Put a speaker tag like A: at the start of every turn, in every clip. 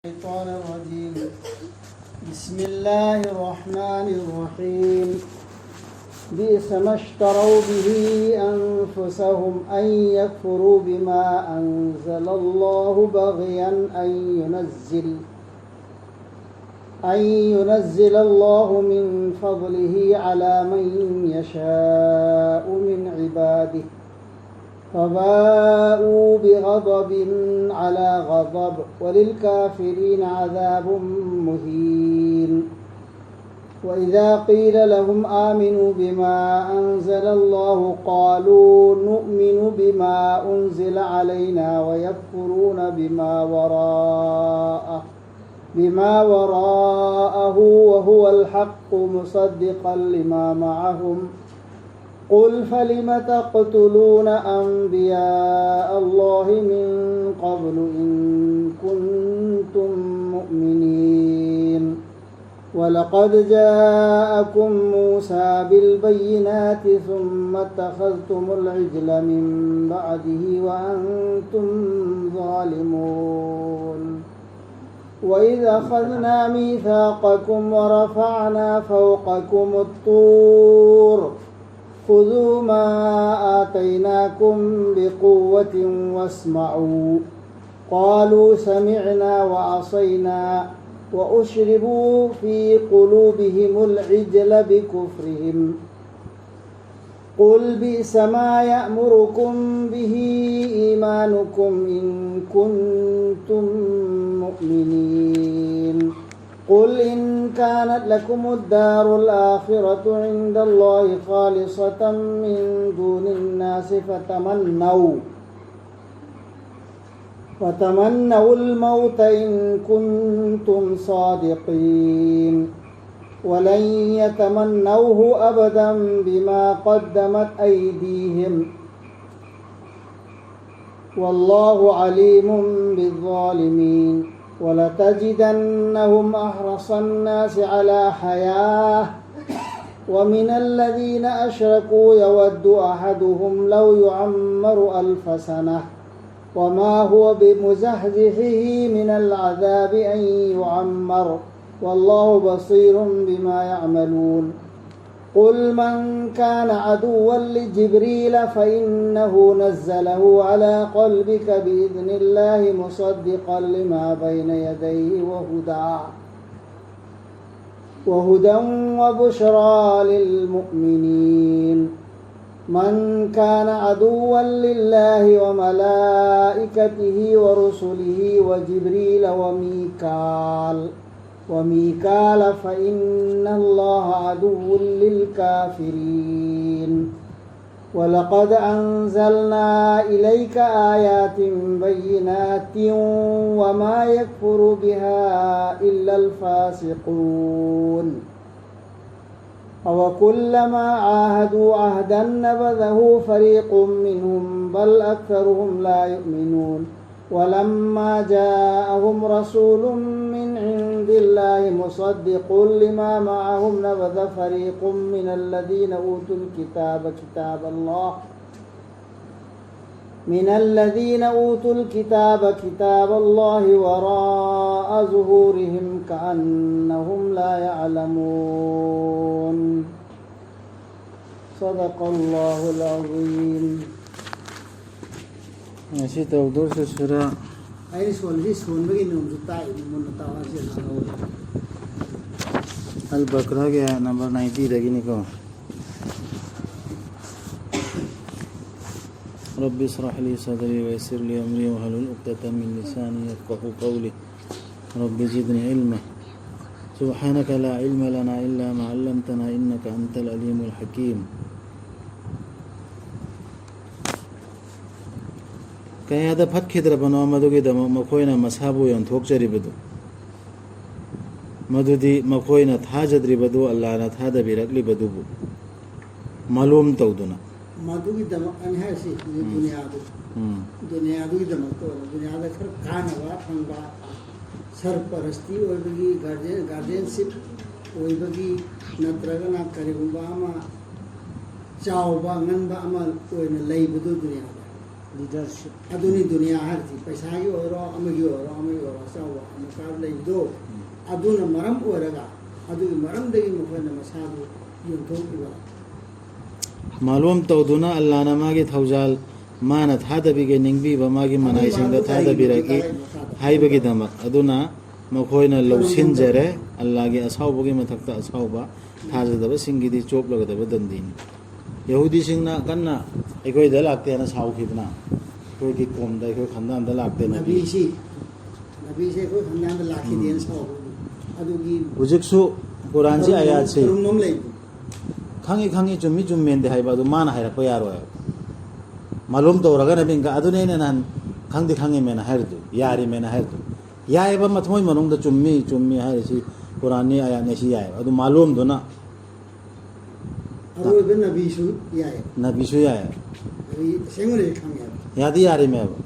A: الشيطان الرجيم. بسم الله الرحمن الرحيم. بئس ما اشتروا به أنفسهم أن يكفروا بما أنزل الله بغيا أن ينزل الله من فضله على من يشاء من عباده فباءوا بغضب على غضب وللكافرين عذاب مهين. وإذا قيل لهم آمنوا بما أنزل الله قالوا نؤمن بما أنزل علينا ويكفرون بما وراءه وهو الحق مصدقا لما معهم. قل فلم تقتلون أنبياء الله من قبل إن كنتم مؤمنين. ولقد جاءكم موسى بالبينات ثم اتخذتم العجل من بعده وأنتم ظالمون. وإذ أخذنا ميثاقكم ورفعنا فوقكم الطور خذوا ما آتيناكم بقوة واسمعوا. قالوا سمعنا وعصينا وأشربوا في قلوبهم العجل بكفرهم. قل بئس ما يأمركم به إيمانكم إن كنتم مؤمنين. قل إن كانت لكم الدار الآخرة عند الله خالصة من دون الناس فتمنوا الموت إن كنتم صادقين. ولن يتمنوه أبدا بما قدمت أيديهم والله عليم بالظالمين. ولتجدنهم أحرص الناس على حياة ومن الذين أشركوا يود أحدهم لو يعمر 1000 سنة وما هو بمزحزحه من العذاب أن يعمر والله بصير بما يعملون. قل من كان عدوا لجبريل فإنه نزله على قلبك بإذن الله مصدقا لما بين يديه وهدى وبشرى للمؤمنين. من كان عدوا لله وملائكته ورسله وجبريل وميكال فإن الله عدو للكافرين. ولقد أنزلنا إليك آيات بينات وما يكفر بها إلا الفاسقون. أوكلما عاهدوا عهدا نبذه فريق منهم بل أكثرهم لا يؤمنون. ولما جاءهم رسول من عند الله مصدق لما معهم نبذ فريق من الذين أوتوا الكتاب كتاب الله وراء ظهورهم كأنهم لا يعلمون. صدق الله العظيم.
B: Masih tahu dosa surah Al-Baqarah ke number 90 lagi ni ko. Rabbi israh li sadri wa yassir li amri wahlul 'uqdatam min lisani yafqahu qawli. Rabbi zidni ilma. Subhanaka la ilma lana illa ma 'allamtana innaka antal alimul hakim. Kaya ada phat khidra bano madugi da makoina mashabu yon thokjari badu madudi makoina thajadri badu Allah na thada birakli badu bu malum tawduna
A: madugi da an hasi dunia du da mako dunia da khar kanawa thangba sarparasti oibagi guardianship oibagi natragana karigumba ama chawba nganba ama oina leibadu dunia leadership ꯑꯗꯨꯅꯤ ꯗꯨꯅꯤꯌꯥ ꯍꯥꯏꯔꯗꯤ ꯄꯩꯁꯥꯒꯤ ꯑꯣꯏꯔꯣ ꯑꯃꯒꯤ ꯑꯣꯏꯔꯣ ꯑꯃꯒꯤ ꯑꯣꯏꯔꯣ ꯑꯆꯧꯕ ꯑꯃꯀꯥꯔ ꯂꯩꯕꯗꯣ ꯑꯗꯨꯅ ꯃꯔꯝ ꯑꯣꯏꯔꯒ ꯑꯗꯨꯒꯤ ꯃꯔꯝꯗꯒꯤ ꯃꯈꯣꯏꯅ ꯃꯁꯥꯗꯨ ꯌꯣꯟꯊꯣꯛꯈꯤꯕ
B: ꯃꯥꯂꯣꯝ ꯇꯧꯗꯨꯅ ꯑꯜꯂꯥꯍꯅ ꯃꯥꯒꯤ ꯊꯧꯖꯥꯜ ꯃꯥꯅ ꯊꯥꯗꯕꯤꯒꯦ ꯅꯤꯡꯕꯤꯕ ꯃꯥꯒꯤ ꯃꯅꯥꯏꯁꯤꯡꯗ ꯊꯥꯗꯕꯤꯔꯛꯏ ꯍꯥꯏꯕꯒꯤꯗꯃꯛ ꯑꯗꯨꯅ ꯃꯈꯣꯏꯅ ꯂꯧꯁꯤꯟꯖꯔꯦ ꯑꯜꯂꯥꯍꯒꯤ ꯑꯁꯥꯎꯕꯒꯤ ꯃꯊꯛꯇ ꯑꯁꯥꯎꯕ ꯊꯥꯖꯗꯕꯁꯤꯡꯒꯤꯗꯤ ꯆꯣꯞꯂꯒꯗꯕ ꯗꯟꯗꯤꯅꯤ ꯌꯍꯨꯗꯤꯁꯤꯡꯅ ꯀꯟꯅ ꯑꯩꯈꯣꯏꯗ ꯂꯥꯛꯇꯦꯅ ꯁꯥꯎꯈꯤꯕꯅ ꯑꯩꯈꯣꯏꯒꯤ ꯀꯣꯝꯗ ꯑꯩꯈꯣꯏ ꯈꯟꯗꯥꯟꯗ ꯂꯥꯛꯇꯦ
A: ꯅꯕꯤꯁꯤ ꯑꯩꯈꯣꯏ ꯈꯟꯗꯥꯟꯗ ꯂꯥꯛꯈꯤꯗꯦꯅ ꯁꯥꯎꯕꯗꯨ ꯑꯗꯨꯒꯤ
B: ꯍꯧꯖꯤꯛꯁꯨ ꯀꯨꯔꯥꯟꯁꯤ ꯑꯌꯥꯠꯁꯤ
A: ꯀꯔꯨꯝ ꯂꯩꯕ
B: ꯈꯪꯉꯤ ꯈꯪꯉꯤ ꯆꯨꯝꯃꯤ ꯆꯨꯝꯃꯦꯟꯗꯦ ꯍꯥꯏꯕ ꯑꯗꯨ ꯃꯥꯅ ꯍꯥꯏꯔꯛꯄ ꯌꯥꯔꯣꯏ ꯃꯥꯂꯣꯝ ꯇꯧꯔꯒꯅ ꯃꯤꯡꯒ ꯑꯗꯨꯅꯤ ꯑꯩꯅ ꯅꯍꯥꯟ ꯈꯪꯗꯤ ꯈꯪꯉꯤꯃꯦꯅ ꯍꯥꯏꯔꯗꯨ ꯌꯥꯔꯤꯃꯦꯅ ꯍꯥꯏꯔꯗꯨ ꯌꯥꯏꯑꯕ ꯃꯊꯃꯣꯏ ꯃꯅꯨꯡꯗ ꯆꯨꯝꯃꯤ ꯆꯨꯝꯃꯤ ꯍꯥꯏꯔꯤꯁꯤ ꯀꯨꯔꯥꯟꯅꯤ ꯑꯌꯥꯠꯅꯤ ꯁꯤ ꯌꯥꯏꯑꯕ ꯑꯗꯨ ꯃꯥꯂꯣꯝꯗꯨꯅ
A: ꯑꯔꯣꯏꯕ ꯅꯕꯤꯁꯨ ꯌꯥꯏ
B: ꯅꯕꯤꯁꯨ ꯌꯥꯏꯑꯕ
A: ꯑꯁꯦꯡꯕꯅꯤ ꯈꯪꯉꯦꯕ
B: ꯌꯥꯗꯤ ꯌꯥꯔꯤꯃꯦꯕ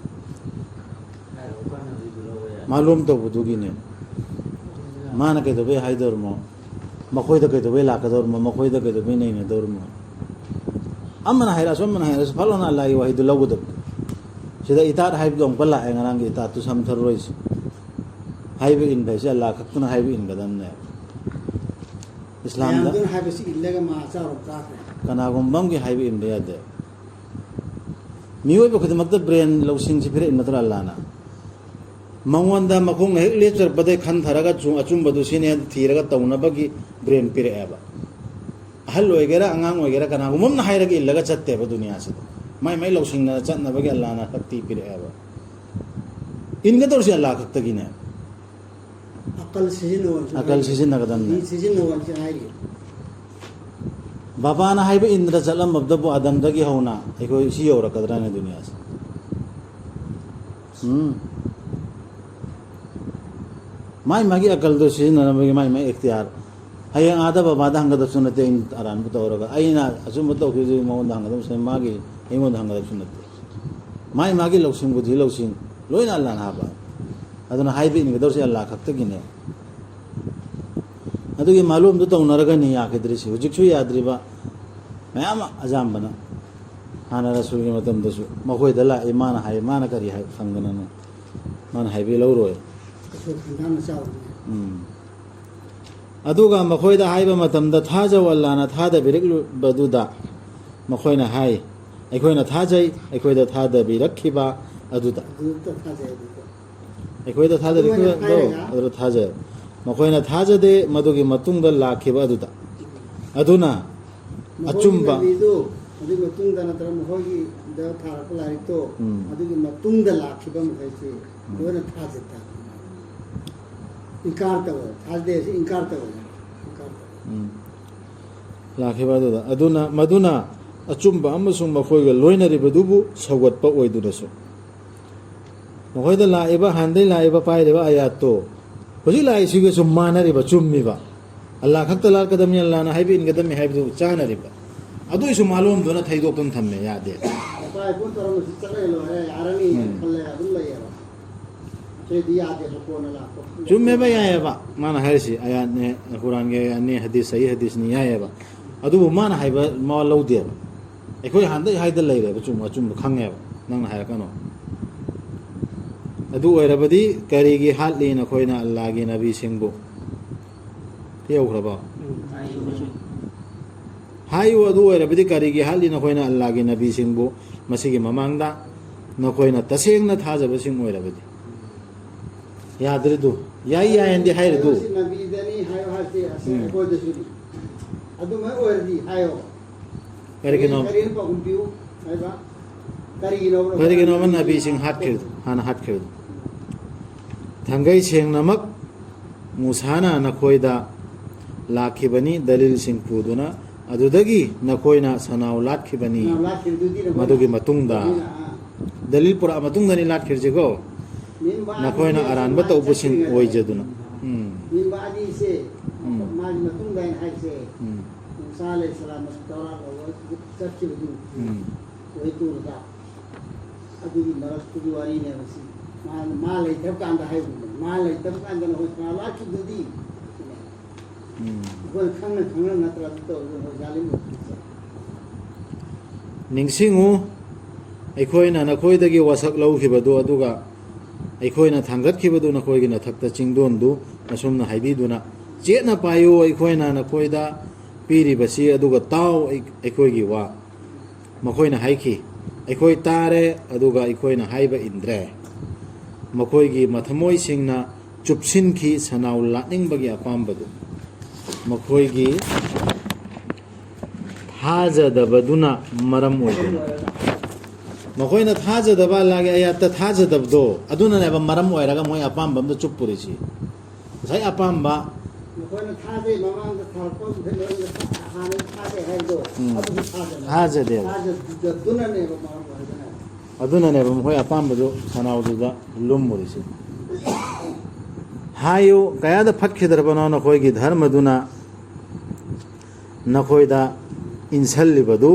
B: ꯃꯥꯂꯣꯝ ꯇꯧꯕꯗꯨꯒꯤꯅꯦ ꯃꯥꯅ ꯀꯩꯗꯧꯕꯩ ꯍꯥꯏꯗꯧꯔꯃꯣ ꯃꯈꯣꯏꯗ ꯀꯩꯗꯧꯕꯩ ꯂꯥꯛꯀꯗꯧꯔꯃꯣ ꯃꯈꯣꯏꯗ ꯀꯩꯗꯧꯕꯩ ꯅꯩꯅꯗꯧꯔꯃꯣ ꯑꯃꯅ ꯍꯥꯏꯔꯛꯑꯁꯨ ꯑꯃꯅ ꯍꯥꯏꯔꯛꯑꯁꯨ ꯐꯠꯂꯣꯅ ꯑꯜꯂꯥꯍꯒꯤ ꯋꯥꯍꯩꯗꯨ ꯂꯧꯒꯗꯕꯗꯨ ꯁꯤꯗ ꯏꯇꯥꯠ ꯍꯥꯏꯕꯗꯣ ꯑꯃꯨꯛꯀ ꯂꯥꯛꯑꯦ ꯉꯔꯥꯡꯒꯤ ꯏꯇꯥꯠꯇꯨ ꯁꯝꯊꯔꯔꯣꯏꯁꯤ ꯍꯥꯏꯕ ꯏꯟꯕ ꯍꯥꯏꯁꯦ ꯑꯜꯂꯥꯍ ꯈꯛꯇꯅ ꯍꯥꯏꯕ ꯏꯟꯒꯗꯕꯅꯦꯕ ꯏꯁꯂꯥꯝꯗ
A: ꯃꯌꯥꯝꯗꯨꯅ ꯍꯥꯏꯕꯁꯤ ꯏꯜꯂꯒ ꯃꯥ ꯆꯥꯎꯔ ꯀꯥꯈ꯭ꯔꯦ
B: ꯀꯅꯥꯒꯨꯝꯕ ꯑꯃꯒꯤ ꯍꯥꯏꯕ ꯏꯟꯕ ꯌꯥꯗꯦ ꯃꯤꯑꯣꯏꯕ ꯈꯨꯗꯤꯡꯃꯛꯇ ꯕ꯭ꯔꯦꯟ ꯂꯧꯁꯤꯡꯁꯤ ꯄꯤꯔꯛꯏ ꯅꯠꯇ꯭ꯔꯣ ꯑꯜꯂꯥꯍꯅ ꯃꯉꯣꯟꯗ ꯃꯈꯣꯡꯅ ꯍꯦꯛ ꯂꯦꯞꯆꯔꯛꯄꯗꯩ ꯈꯟꯊꯔꯒ ꯑꯆꯨꯝꯕꯗꯨ ሲꯅꯦ ꯊꯤꯔꯒ ꯇꯧꯅꯕꯒꯤ ブレーン ꯄꯤꯔꯛꯑꯦꯕ ꯑꯍꯜ ꯑꯣꯏꯒꯦꯔꯥ ꯑꯉꯥꯡ ꯑꯣꯏꯒꯦꯔꯥ ꯀꯅꯥꯒꯨꯝꯕ ꯑꯃꯅ ꯍꯥꯏꯔꯒ ꯏꯜꯂꯒ ꯆꯠꯇꯦꯕ ꯗꯨꯅꯤꯌꯥꯁꯤꯗ ꯃꯥꯏ ꯃꯥꯏ ꯂꯧꯁꯤꯡꯅ ꯆꯠꯅꯕꯒꯤ ꯑꯜꯂꯥꯍꯅ ꯁꯛꯇꯤ ꯄꯤꯔꯛꯑꯦꯕ ꯏꯟꯒꯗꯧꯔꯤꯁꯤ ꯑꯜꯂꯥꯍ ꯈꯛꯇꯒꯤꯅꯦ ꯑꯀꯜ ꯁꯤꯖꯤꯟꯅꯒꯗꯕꯅꯦ
A: ꯁꯤꯖꯤꯟꯅꯋꯟꯁꯤ ꯍꯥꯏꯔꯤ
B: ꯕꯕꯥꯅ ꯍꯥꯏꯕ ꯏꯟꯗ꯭ꯔ ꯆꯠꯂꯝꯃꯕꯗꯕꯨ ꯑꯗꯝꯗꯒꯤ ꯍꯧꯅ ꯑꯩꯈꯣꯏ ꯁꯤ ꯌꯧꯔꯛꯀꯗ꯭ꯔꯥꯅꯦ ꯗꯨꯅꯤꯌꯥꯁꯦ ꯃꯥꯏ ꯃꯥꯒꯤ ꯑꯀꯜꯗꯣ ꯁꯤꯖꯤꯟꯅꯅꯕꯒꯤ ꯃꯥꯏ ꯃꯥꯏ ꯏꯈꯇꯤꯌꯥꯔ ꯍꯌꯦꯡ ꯑꯥꯗ ꯕꯕꯥꯗ ꯍꯪꯒꯗꯕꯁꯨ ꯅꯠꯇꯦ ꯑꯩꯅ ꯑꯔꯥꯟꯕ ꯇꯧꯔꯒ ꯑꯩꯅ ꯑꯆꯨꯝꯕ ꯇꯧꯈꯤꯕꯗꯨ ꯃꯉꯣꯟꯗ ꯍꯪꯒꯗꯕꯁꯨ ꯃꯥꯒꯤ ꯑꯩꯉꯣꯟꯗ ꯍꯪꯒꯗꯕꯁꯨ ꯅꯠꯇꯦ ꯃꯥꯏ ꯃꯥꯒꯤ ꯂꯧꯁꯤꯡ ꯕꯨꯙꯤ ꯂꯧꯁꯤꯡ ꯂꯣꯏꯅ ꯑꯜꯂꯥꯍꯅ ꯍꯥꯞꯄ ꯑꯗꯨꯅ ꯍꯥꯏꯕ ꯏꯟꯒꯗꯧꯔꯤꯁꯤ ꯑꯜꯂꯥꯍ ꯈꯛꯇꯒꯤꯅꯦ ꯑꯗꯨꯒꯤ ꯃꯥꯂꯣꯝꯗꯨ ꯇꯧꯅꯔꯒꯅꯤ ꯌꯥꯈꯤꯗ꯭ꯔꯤꯁꯤ ꯍꯧꯖꯤꯛꯁꯨ ꯌꯥꯗ꯭ꯔꯤꯕ ꯃꯌꯥꯝ ꯑꯖꯥꯝꯕꯅ ꯍꯥꯟꯅ ꯔꯁꯨꯜꯒꯤ ꯃꯇꯝꯗꯁꯨ ꯃꯈꯣꯏꯗ ꯂꯥꯛꯏ ꯃꯥꯅ ꯍꯥꯏ ꯃꯥꯅ ꯀꯔꯤ ꯈꯪꯗꯅꯅꯣ ꯃꯥꯅ ꯍꯥꯏꯕꯤ ꯂꯧꯔꯣꯏ ꯑꯗꯨꯒ ꯃꯈꯣꯏꯗ ꯍꯥꯏꯕ ꯃꯇꯝꯗ ꯊꯥꯖꯧ ꯑꯜꯂꯥꯍꯅ ꯊꯥꯗꯕꯤꯔꯛꯕꯗꯨꯗ ꯃꯈꯣꯏꯅ ꯍꯥꯏ ꯑꯩꯈꯣꯏꯅ ꯊꯥꯖꯩ ꯑꯩꯈꯣꯏꯗ ꯊꯥꯗꯕꯤꯔꯛꯈꯤꯕ ꯑꯗꯨꯗ ꯑꯩꯈꯣꯏꯗ ꯊꯥꯗꯕꯤꯔꯛꯈꯤꯕꯗꯣ ꯑꯗꯨꯗ ꯊꯥꯖꯩ ꯃꯈꯣꯏꯅ ꯊꯥꯖꯗꯦ ꯃꯗꯨꯒꯤ ꯃꯇꯨꯡꯗ ꯂꯥꯛꯈꯤꯕ ꯑꯗꯨꯗ ꯑꯗꯨꯅ ꯑꯆꯨꯝꯕ
A: ꯑꯗꯨꯒꯤ ꯃꯇꯨꯡꯗ ꯅꯠꯇ꯭ꯔꯒ ꯃꯈꯣꯏꯒꯤꯗ ꯊꯥꯔꯛꯄ ꯂꯥꯏꯔꯤꯛꯇꯣ ꯑꯗꯨꯒꯤ ꯃꯇꯨꯡꯗ ꯂꯥꯛꯈꯤꯕ ꯃꯈꯩꯁꯤ ꯂꯣꯏꯅ ꯊꯥꯖꯗ ꯏꯟꯀꯥꯔ ꯇꯧꯋꯦ ꯊꯥꯖꯗꯦꯁꯤ ꯏꯟꯀꯥꯔ ꯇꯧꯋꯦ
B: ꯂꯥꯛꯈꯤꯕ ꯑꯗꯨꯗ ꯃꯗꯨꯅ ꯑꯆꯨꯝꯕ ꯑꯃꯁꯨꯡ ꯃꯈꯣꯏꯒ ꯂꯣꯏꯅꯔꯤꯕꯗꯨꯕు ꯁꯧꯒꯠꯄ ꯑꯣꯏꯗꯨꯅꯁꯨ ꯃꯈꯣꯏꯗ ꯂꯥꯛꯏꯕ ꯍꯥꯟꯅꯗꯒꯤ ꯂꯥꯛꯏꯕ ꯄꯥꯏꯔꯤꯕ ꯑꯌꯥꯠꯇꯣ ꯍꯧꯖꯤꯛ ꯂꯥꯛꯏꯁꯤꯒꯁꯨ ꯃꯥꯟꯅꯔꯤꯕ ꯆꯨꯝꯃꯤꯕ ꯑꯜꯂꯥꯍ ꯈꯛꯇ ꯂꯥꯛꯀꯗꯕꯅꯤ ꯑꯜꯂꯥꯍꯅ ꯍꯥꯏꯕ ꯏꯟꯒꯗꯕꯅꯤ ꯍꯥꯏꯕꯗꯨ ꯆꯥꯅꯔꯤꯕ ꯑꯗꯨꯏꯁꯨ ꯃꯥꯂꯣꯝꯗꯨꯅ ꯊꯩꯗꯣꯛꯇꯨꯅ ꯊꯝꯃꯦ ꯌꯥꯗꯦ ꯆꯨꯝꯃꯦꯕ ꯌꯥꯏꯑꯕ ꯃꯥꯅ ꯍꯥꯏꯔꯤꯁꯤ ꯑꯌꯥꯠꯅꯦ ꯀꯨꯔꯥꯟꯒꯤ ꯑꯌꯥꯠꯅꯤ ꯍꯗꯤꯁ ꯁꯍꯤ ꯍꯗꯤꯁꯅꯤ ꯌꯥꯏꯑꯕ ꯑꯗꯨꯕꯨ ꯃꯥꯅ ꯍꯥꯏꯕ ꯃꯋꯥ ꯂꯧꯗꯦꯕ ꯑꯩꯈꯣꯏ ꯍꯥꯟꯅꯗꯒꯤ ꯍꯥꯏꯗ ꯂꯩꯔꯦꯕ ꯑꯆꯨꯝꯕ ꯈꯪꯉꯦꯕ ꯅꯪꯅ ꯍꯥꯏꯔꯛꯀꯅꯣ ꯑꯗꯨ ꯑꯣꯏꯔꯕꯗꯤ ꯀꯔꯤꯒꯤ ꯍꯥꯠꯂꯤ ꯅꯈꯣꯏꯅ ꯑꯜꯂꯥꯍꯒꯤ ꯅꯕꯤꯁꯤꯡꯕꯨ ꯌꯧꯈ꯭ꯔꯕ ꯍꯥꯏꯌꯨ ꯑꯗꯨ ꯑꯣꯏꯔꯕꯗꯤ ꯀꯔꯤꯒꯤ ꯍꯥꯠꯂꯤ ꯅꯈꯣꯏꯅ ꯑꯜꯂꯥꯍꯒꯤ ꯅꯕꯤꯁꯤꯡꯕꯨ ꯃꯁꯤꯒꯤ ꯃꯃꯥꯡꯗ ꯅꯈꯣꯏꯅ ꯇꯁꯦꯡꯅ ꯊꯥꯖꯕꯁꯤꯡ ꯑꯣꯏꯔꯕꯗꯤ ꯌꯥꯗ꯭ꯔꯤꯗꯨ ꯌꯥꯏ ꯌꯥꯏꯅꯗꯤ ꯍꯥꯏꯔꯤꯗꯨ
A: ꯑꯗꯨꯃꯥꯏꯅ ꯑꯣꯏꯔꯗꯤ ꯍꯥꯏꯌꯣ
B: ꯀꯔꯤꯒꯤꯅꯣꯕ ꯅꯕꯤꯁꯤꯡ ꯍꯥꯠꯈꯤꯕꯗꯨ ꯍꯥꯟꯅ ꯍꯥꯠꯈꯤꯕꯗꯨ ꯊꯥꯡꯒꯩ ꯁꯦꯡꯅꯃꯛ ꯃꯨꯁꯥꯅ ꯅꯈꯣꯏꯗ ꯂꯥꯛꯈꯤꯕꯅꯤ ꯗꯂꯤꯜꯁꯤꯡ ꯄꯨꯗꯨꯅ ꯑꯗꯨꯗꯒꯤ ꯅꯈꯣꯏꯅ ꯁꯅꯥꯎ ꯂꯥꯠꯈꯤꯕꯅꯤ ꯃꯗꯨꯒꯤ ꯃꯇꯨꯡꯗ ꯗꯂꯤꯜ ꯄꯨꯔꯛꯑ ꯃꯇꯨꯡꯗꯅꯤ ꯂꯥꯠꯈꯤꯕꯁꯤꯀꯣ ꯅꯈꯣꯏꯅ ꯑꯔꯥꯟꯕ ꯇꯧꯕꯁꯤꯡ ꯑꯣꯏꯖꯗꯨꯅ
A: ꯑꯗꯨꯒꯤ ꯃꯔꯛꯇꯨꯒꯤ ꯋꯥꯔꯤꯅꯦꯕ ꯁꯤ ꯃꯥ ꯂꯩꯇꯕ ꯀꯥꯟꯗ ꯍꯥꯏꯕꯅꯦ ꯃꯥ ꯂꯩꯇꯕ ꯀꯥꯟꯗ ꯅꯈꯣꯏ ꯁꯅꯥ ꯂꯥꯠꯈꯤꯕꯗꯨꯗꯤ ꯑꯩꯈꯣꯏ ꯈꯪꯅ ꯅꯠꯇ꯭ꯔ ꯑꯗꯨ ꯇꯧꯔꯒ ꯖꯥꯂꯤꯝ
B: ꯅꯤꯡꯁꯤꯡꯉꯨ ꯑꯩꯈꯣꯏꯅ ꯅꯈꯣꯏꯗꯒꯤ ꯋꯥꯁꯛ ꯂꯧꯈꯤꯕꯗꯨ ꯑꯗꯨꯒ ꯑꯩꯈꯣꯏꯅ ꯊꯥꯡꯒꯠꯈꯤꯕꯗꯨ ꯅꯈꯣꯏꯒꯤ ꯅꯊꯛꯇ ꯆꯤꯡꯗꯣꯟꯗꯨ ꯑꯁꯨꯝꯅ ꯍꯥꯏꯕꯤꯗꯨꯅ ꯆꯦꯠꯅ ꯄꯥꯏꯌꯨ ꯑꯩꯈꯣꯏꯅ ꯅꯈꯣꯏꯗ ꯄꯤꯔꯤꯕꯁꯤ ꯑꯗꯨꯒ ꯇꯥꯎ ꯑꯩꯈꯣꯏꯒꯤ ꯋꯥ ꯃꯈꯣꯏꯅ ꯍꯥꯏꯈꯤ ꯑꯩꯈꯣꯏ ꯇꯥꯔꯦ ꯑꯗꯨꯒ ꯑꯩꯈꯣꯏꯅ ꯍꯥꯏꯕ ꯏꯟꯗ꯭ꯔꯦ ꯃꯈꯣꯏꯒꯤ ꯃꯊꯃꯣꯏꯁꯤꯡꯅ ꯆꯨꯞꯁꯤꯟꯈꯤ ꯁꯅꯥꯎ ꯂꯥꯠꯅꯤꯡꯕꯒꯤ ꯑꯄꯥꯝꯕꯗꯨ ꯃꯈꯣꯏꯒꯤ ꯊꯥꯖꯗꯕꯗꯨꯅ ꯃꯔꯝ ꯑꯣꯏꯗꯨꯅ ꯃꯈꯣꯏꯅ ꯊꯥꯖꯗꯕ ꯑꯜꯂꯥꯍꯒꯤ ꯑꯌꯥꯠꯇ ꯊꯥꯖꯗꯕꯗꯣ ꯑꯗꯨꯅꯅꯦꯕ ꯃꯔꯝ ꯑꯣꯏꯔꯒ ꯃꯣꯏ ꯑꯄꯥꯝꯕ ꯑꯝꯗ ꯆꯨꯞꯄꯨꯔꯤꯁꯤ ꯉꯁꯥꯏ ꯑꯄꯥꯝꯕ
A: ꯃꯈꯣꯏꯅ ꯊꯥꯖꯩ ꯃꯃꯥꯡꯗ ꯊꯥꯔꯛꯄ ꯍꯥꯟꯅ ꯊꯥꯖꯩ ꯍꯥꯏꯕꯗꯣ ꯑꯗꯨꯁꯨ
B: ꯊꯥꯖꯗꯦꯕ
A: ꯊꯥꯖꯗꯨꯅꯅꯦꯕ ꯃꯔꯝ ꯑꯣꯏꯗꯅ
B: ꯑꯗꯨꯅꯅꯦꯕ ꯃꯈꯣꯏ ꯑꯄꯥꯝꯕꯗꯨ ꯁꯅꯥꯎꯗꯨꯗ ꯂꯨꯝꯃꯨꯔꯤꯁꯤ ꯍꯥꯏꯌꯨ ꯀꯌꯥꯗ ꯐꯠꯈꯤꯗ꯭ꯔꯕꯅꯣ ꯅꯈꯣꯏꯒꯤ ꯙꯔꯃꯗꯨꯅ ꯅꯈꯣꯏꯗ ꯏꯟꯁꯜꯂꯤꯕꯗꯨ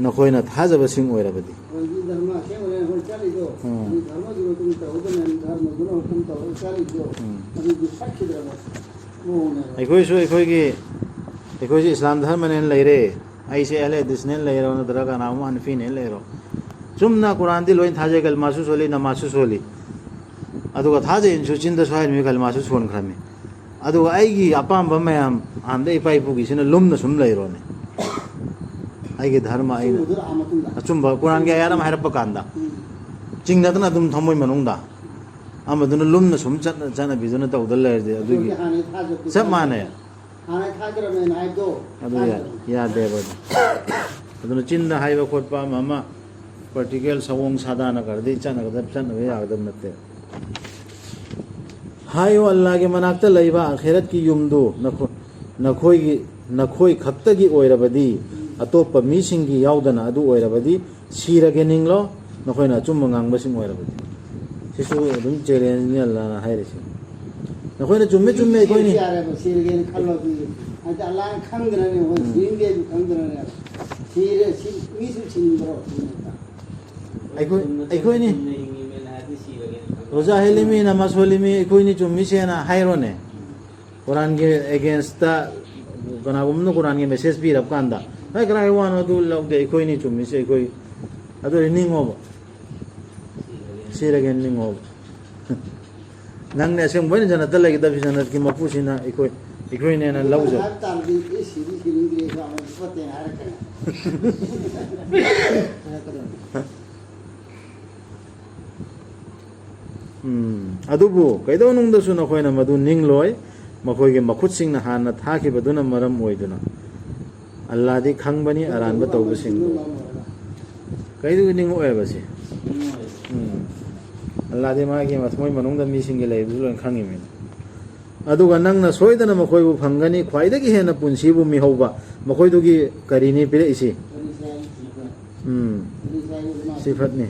B: ꯅꯈꯣꯏꯅ ꯊꯥꯖꯕꯁꯤꯡ ꯑꯣꯏꯔꯕꯗꯤ
A: ꯑꯩꯈꯣꯏꯒꯤ ꯙꯔꯃ ꯑꯁꯦꯡꯕꯅꯦ ꯑꯩꯈꯣꯏ ꯆꯠꯂꯤꯗꯣ ꯑꯗꯨ ꯙꯔꯃꯒꯤ ꯃꯇꯨꯡ ꯇꯧꯗꯅ ꯙꯔꯃꯗꯨꯅ ꯃꯇꯨꯡ ꯇꯧꯔꯒ ꯆꯠꯂꯤꯗꯣ ꯑꯗꯨꯗꯤ ꯐꯠꯈꯤꯗ꯭ꯔꯕ ꯃꯑꯣꯡꯅꯦꯕ
B: ꯑꯩꯈꯣꯏꯁꯨ ꯏꯁꯂꯥꯝ ꯙꯔꯃꯅꯦꯅ ꯂꯩꯔꯦ ꯑꯩꯁꯦ ꯑꯍꯂꯦ ꯍꯗꯤꯁꯅꯦꯅ ꯂꯩꯔꯣ ꯅꯠꯇ꯭ꯔꯒ ꯀꯅꯥꯒꯨꯝꯕ ꯍꯅꯐꯤꯅꯦꯅ ꯂꯩꯔꯣ ꯆꯨꯝꯅ ꯀꯨꯔꯥꯟꯗꯤ ꯂꯣꯏ ꯊꯥꯖꯩ ꯀꯜꯃꯥꯁꯨ ꯁꯣꯜꯂꯤ ꯅꯃꯥꯖꯁꯨ ꯁꯣꯜꯂꯤ ꯑꯗꯨꯒ ꯊꯥꯖꯩꯅꯁꯨ ꯆꯤꯟꯗꯁꯨ ꯍꯥꯏꯔꯝꯃꯤ ꯀꯜꯃꯥꯁꯨ ꯁꯣꯟꯈ꯭ꯔꯝꯃꯤ ꯑꯗꯨꯒ ꯑꯩꯒꯤ ꯑꯄꯥꯝꯕ ꯃꯌꯥꯝ ꯑꯍꯥꯟꯗ ꯏꯄꯥ ꯏꯄꯨꯒꯤꯁꯤꯅ ꯂꯨꯝꯅ ꯁꯨꯝ ꯂꯩꯔꯣꯅꯦ ꯑꯩꯒꯤ ꯙꯔꯃ ꯑꯩꯅ ꯑꯆꯨꯝꯕ ꯀꯨꯔꯥꯟꯒꯤ ꯑꯌꯥꯠ ꯑꯃ ꯍꯥꯏꯔꯛꯄ ꯀꯥꯟꯗ ꯆꯤꯡꯅꯗꯅ ꯑꯗꯨꯝ ꯊꯃꯣꯏ ꯃꯅꯨꯡꯗ ꯑꯃꯗꯨꯅ ꯂꯨꯝꯅ ꯁꯨꯝ ꯆꯠꯅꯕꯤꯗꯨꯅ ꯇꯧꯗ ꯂꯩꯔꯗꯤ ꯑꯗꯨꯒꯤ ꯆꯞ ꯃꯥꯟꯅꯩ ꯑꯗꯨ ꯌꯥꯗꯦꯕ ꯑꯗꯨꯅ ꯆꯤꯟꯗ ꯍꯥꯏꯕ ꯈꯣꯠꯄ ꯑꯃ ꯄꯥꯔꯇꯤꯀꯦꯜ ꯁꯑꯣꯡ ꯁꯥꯗꯥꯅ ꯈꯔꯗꯤ ꯆꯠꯅꯕ ꯌꯥꯒꯗꯕ ꯅꯠꯇꯦ ꯍꯥꯏꯌꯣ ꯑꯜꯂꯥꯍꯒꯤ ꯃꯅꯥꯛꯇ ꯂꯩꯕ ꯑꯈꯦꯔꯠꯀꯤ ꯌꯨꯝꯗꯨ ꯅꯈꯣꯏ ꯈꯛꯇꯒꯤ ꯑꯣꯏꯔꯕꯗꯤ ꯑꯇꯣꯞꯄ ꯃꯤꯁꯤꯡꯒꯤ ꯌꯥꯎꯗꯅ ꯑꯗꯨ ꯑꯣꯏꯔꯕꯗꯤ ꯁꯤꯔꯒꯦ ꯅꯤꯡꯂꯣ ꯅꯈꯣꯏꯅ ꯑꯆꯨꯝꯕ ꯉꯥꯡꯕꯁꯤꯡ ꯑꯣꯏꯔꯕꯗꯤ ꯁꯤꯁꯨ ꯑꯗꯨꯝ ꯆꯦꯂꯦꯟꯖꯅꯤ ꯑꯜꯂꯥꯍꯅ ꯍꯥꯏꯔꯤꯁꯤ ꯅꯈꯣꯏꯅ ꯆꯨꯝꯃꯦ ꯑꯩꯈꯣꯏꯅꯤ
A: ꯁꯤꯔꯒꯦꯅ ꯈꯜꯂꯣꯗꯤ ꯍꯥꯏꯗꯤ ꯑꯜꯂꯥꯍꯅ ꯈꯪꯗꯅꯅꯦ ꯃꯣꯏ ꯁꯤꯔꯒꯦꯁꯨ ꯈꯪꯗꯅꯅꯦ ꯃꯤꯁꯨ ꯁꯤꯟꯕ꯭ꯔꯣ
B: ꯑꯩꯈꯣꯏꯅꯤ ꯔꯣꯖꯥ ꯍꯦꯜꯂꯤꯃꯤ ꯅꯃꯥꯖ ꯁꯣꯜꯂꯤꯃꯤ ꯑꯩꯈꯣꯏꯅꯤ ꯆꯨꯝꯃꯤꯁꯦꯅ ꯍꯥꯏꯔꯣꯅꯦ ꯀꯨꯔꯥꯟꯒꯤ ꯑꯦꯒꯦꯟꯁꯇ ꯀꯅꯥꯒꯨꯝꯕꯅ ꯀꯨꯔꯥꯟꯒꯤ ꯃꯦꯁꯦꯖ ꯄꯤꯔꯕ ꯀꯥꯟꯗ ꯍꯣꯏ ꯀꯔꯥꯏ ꯋꯥꯅꯣ ꯑꯗꯨ ꯂꯧꯗꯦ ꯑꯩꯈꯣꯏꯅꯤ ꯆꯨꯝꯃꯤꯁꯦ ꯑꯩꯈꯣꯏ ꯑꯗꯨ ꯅꯤꯡꯉꯣꯕ ꯁꯤꯔꯒꯦ ꯅꯤꯡꯉꯣꯕ ꯅꯪꯅꯦ ꯑꯁꯦꯡꯕ ꯖꯟꯅꯠꯇ ꯂꯩꯒꯗꯕꯁꯤ ꯖꯟꯅꯠꯀꯤ ꯃꯄꯨꯁꯤꯅ ꯑꯩꯈꯣꯏꯅꯦꯅ ꯂꯧꯖꯧ ꯑꯗꯨꯕꯨ ꯀꯩꯗꯧꯅꯨꯡꯗꯁꯨ ꯅꯈꯣꯏꯅ ꯃꯗꯨ ꯅꯤꯡꯂꯣꯏ ꯃꯈꯣꯏꯒꯤ ꯃꯈꯨꯠꯁꯤꯡꯅ ꯍꯥꯟꯅ ꯊꯥꯈꯤꯕꯗꯨꯅ ꯃꯔꯝ ꯑꯣꯏꯗꯨꯅ ꯑꯜꯂꯥꯍꯗꯤ ꯈꯪꯕꯅꯤ ꯑꯔꯥꯟꯕ ꯇꯧꯕꯁꯤꯡꯗꯨ ꯀꯩꯗꯨꯒꯤ ꯅꯤꯡꯉꯛꯑꯣꯏꯕ ꯁꯤ ꯑꯜꯂꯥꯍꯗꯤ ꯃꯥꯒꯤ ꯃꯊꯃꯣꯏ ꯃꯅꯨꯡꯗ ꯃꯤꯁꯤꯡꯒꯤ ꯂꯩꯕꯁꯨ ꯂꯣꯏ ꯈꯪꯉꯤꯃꯤꯅ ꯑꯗꯨꯒ ꯅꯪꯅ ꯁꯣꯏꯗꯅ ꯃꯈꯣꯏꯕు ꯐꯪꯒꯅꯤ ꯈ꯭ꯋꯥꯏꯗꯒꯤ ꯍꯦꯟꯅ ꯄꯨꯟꯁꯤꯕꯨ ꯃꯤꯍꯧꯕ ꯃꯈꯣꯏꯗꯨꯒꯤ ꯀꯔꯤꯅꯤ ꯄꯤꯔꯛꯏꯁꯤ ꯁꯤꯐꯠꯅꯤ